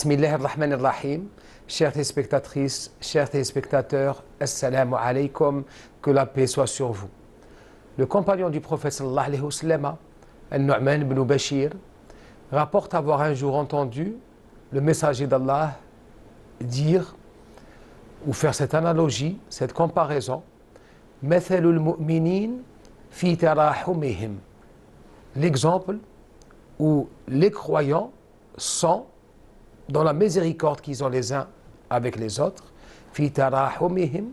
Bismillahirrahmanirrahim. Chères téléspectatrices, chers téléspectateurs, Assalamu alaikum, que la paix soit sur vous. Le compagnon du prophète sallallahu alayhi wa sallam, Al-Nu'man ibn Bashir, rapporte avoir un jour entendu le messager d'Allah dire ou faire cette analogie, cette comparaison, Mathalul mu'minin fi tarahumihim. L'exemple où les croyants sont dans la miséricorde qu'ils ont les uns avec les autres, fi tarahumihim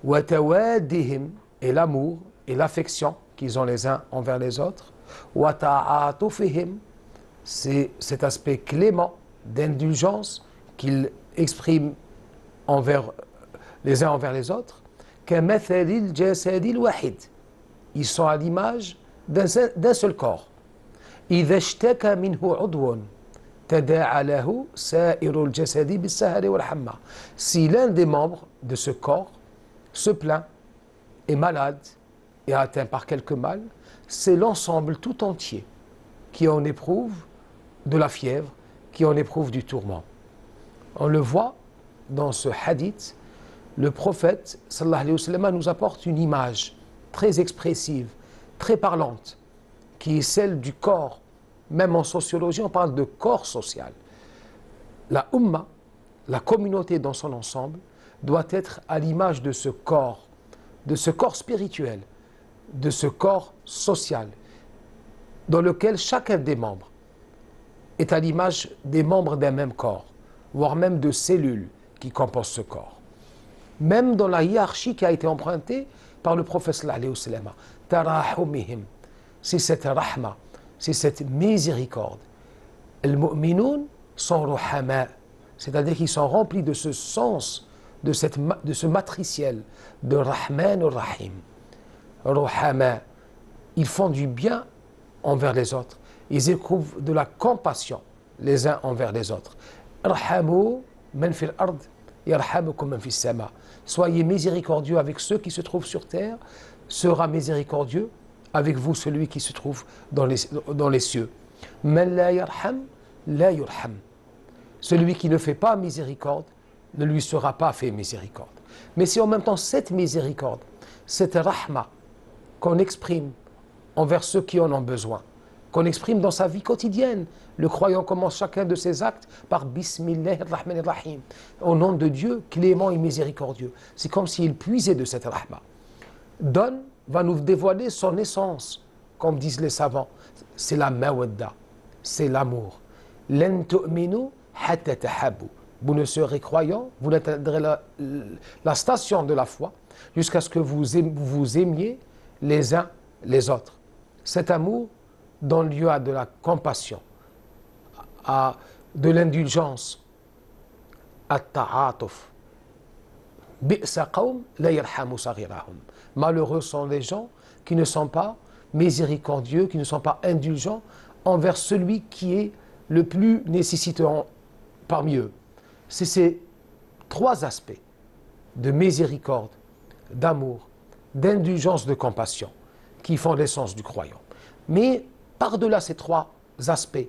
wa tawaddihim, et l'amour et l'affection qu'ils ont les uns envers les autres, wa ta'atufihim, c'est cet aspect clément d'indulgence qu'ils expriment envers les uns envers les autres, kamathalil jasadil wahid, ils sont à l'image d'un seul corps. إذا اشتكى منه عضو تداعى له سائر الجسد بالسهر والحمى. Si l'un des membres de ce corps se plaint, est malade et atteint par quelque mal, c'est l'ensemble tout entier qui en éprouve de la fièvre, qui en éprouve du tourment. On le voit dans ce hadith, le prophète sallallahu alayhi wa sallam nous apporte une image très expressive, très parlante, qui est celle du corps. Même en sociologie, on parle de corps social. La Ummah, la communauté dans son ensemble, doit être à l'image de ce corps spirituel, de ce corps social, dans lequel chacun des membres est à l'image des membres d'un même corps, voire même de cellules qui composent ce corps. Même dans la hiérarchie qui a été empruntée par le prophète sallallahu alayhi wa sallam, tarahumihim, c'est cette rahma, c'est cette miséricorde. Les mu'minoun sont ruhama, c'est-à-dire qu'ils sont remplis de ce sens, de ce matriciel de Rahman ou Rahim. Ruhama, ils font du bien envers les autres, ils éprouvent de la compassion les uns envers les autres. Rahamu man fil ard yarhamukum man fis sama. Soyez miséricordieux avec ceux qui se trouvent sur terre, sera miséricordieux avec vous celui qui se trouve dans les cieux. Man la yarham, la yurham. Celui qui ne fait pas miséricorde, ne lui sera pas fait miséricorde. Mais c'est en même temps cette miséricorde, cette rahma qu'on exprime envers ceux qui en ont besoin, qu'on exprime dans sa vie quotidienne. Le croyant commence chacun de ses actes par Bismillahirrahmanirrahim. Au nom de Dieu, clément et miséricordieux. C'est comme s'il puisait de cette rahma. Donne va nous dévoiler son essence, comme disent les savants. C'est la mawadda, c'est l'amour. Lan tu'minu hatta tahabbu. Vous ne serez croyants, vous n'atteindrez la station de la foi jusqu'à ce que vous aimiez les uns les autres. Cet amour donne lieu à de la compassion, à de l'indulgence, à ta'atuf. Bi'sa qawm la yarhamu saghirahum. Malheureux sont les gens qui ne sont pas miséricordieux, qui ne sont pas indulgents envers celui qui est le plus nécessitant parmi eux. C'est ces trois aspects de miséricorde, d'amour, d'indulgence, de compassion qui font l'essence du croyant. Mais par-delà ces trois aspects,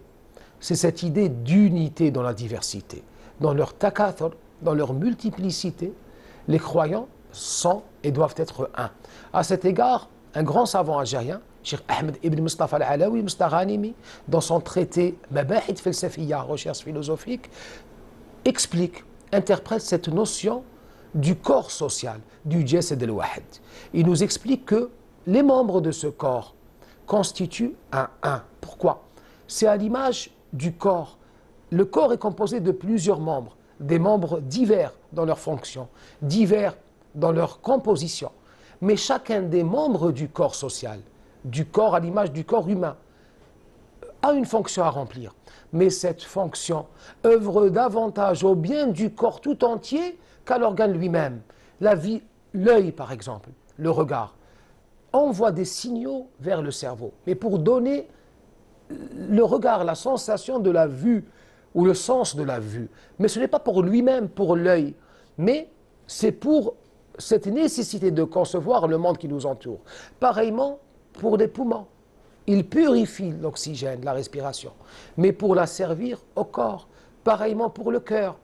c'est cette idée d'unité dans la diversité. Dans leur takathur, dans leur multiplicité, les croyants sont et doivent être un. À cet égard, un grand savant algérien, Cheikh Ahmed ibn Mustafa al-Alawi Mustaghanimi, dans son traité Mabahith Falsafiyya, recherche philosophique, explique, interprète cette notion du corps social, du jasad al-wahid. Il nous explique que les membres de ce corps constituent un. Pourquoi? C'est à l'image du corps. Le corps est composé de plusieurs membres, des membres divers dans leurs fonctions, divers dans leur composition. Mais chacun des membres du corps social, du corps à l'image du corps humain, a une fonction à remplir. Mais cette fonction œuvre davantage au bien du corps tout entier qu'à l'organe lui-même. La vie, l'œil par exemple, le regard, envoie des signaux vers le cerveau. Mais pour donner le regard, la sensation de la vue, ou le sens de la vue. Mais ce n'est pas pour lui-même, pour l'œil, mais c'est pour cette nécessité de concevoir le monde qui nous entoure. Pareillement pour les poumons. Ils purifient l'oxygène, la respiration, mais pour la servir au corps, Pareillement pour le cœur.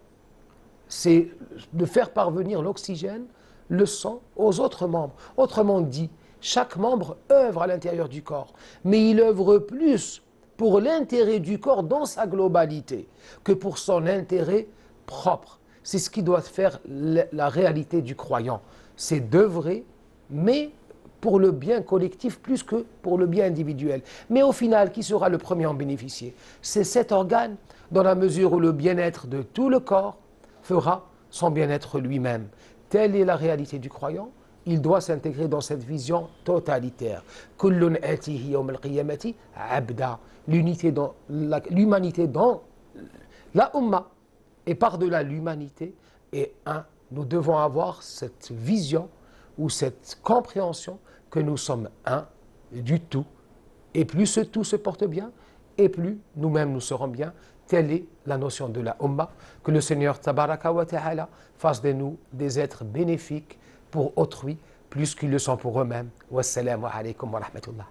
C'est de faire parvenir l'oxygène, le sang aux autres membres. Autrement dit, chaque membre œuvre à l'intérieur du corps, mais il œuvre plus pour l'intérêt du corps dans sa globalité que pour son intérêt propre. C'est ce qui doit faire la réalité du croyant. C'est d'œuvrer, mais pour le bien collectif plus que pour le bien individuel. Mais au final, qui sera le premier à en bénéficier? C'est cet organe, dans la mesure où le bien-être de tout le corps fera son bien-être lui-même. Telle est la réalité du croyant. Il doit s'intégrer dans cette vision totalitaire. Kullun atihi yawm al-qiyamati abda. L'humanité dans la Ummah et par-delà l'humanité est un. Nous devons avoir cette vision ou cette compréhension que nous sommes un du tout. Et plus ce tout se porte bien, et plus nous-mêmes nous serons bien. Telle est la notion de la Ummah. Que le Seigneur Tabaraka wa Ta'ala fasse de nous des êtres bénéfiques pour autrui, plus qu'ils le sont pour eux-mêmes. Wassalamu alaikum wa rahmatullah.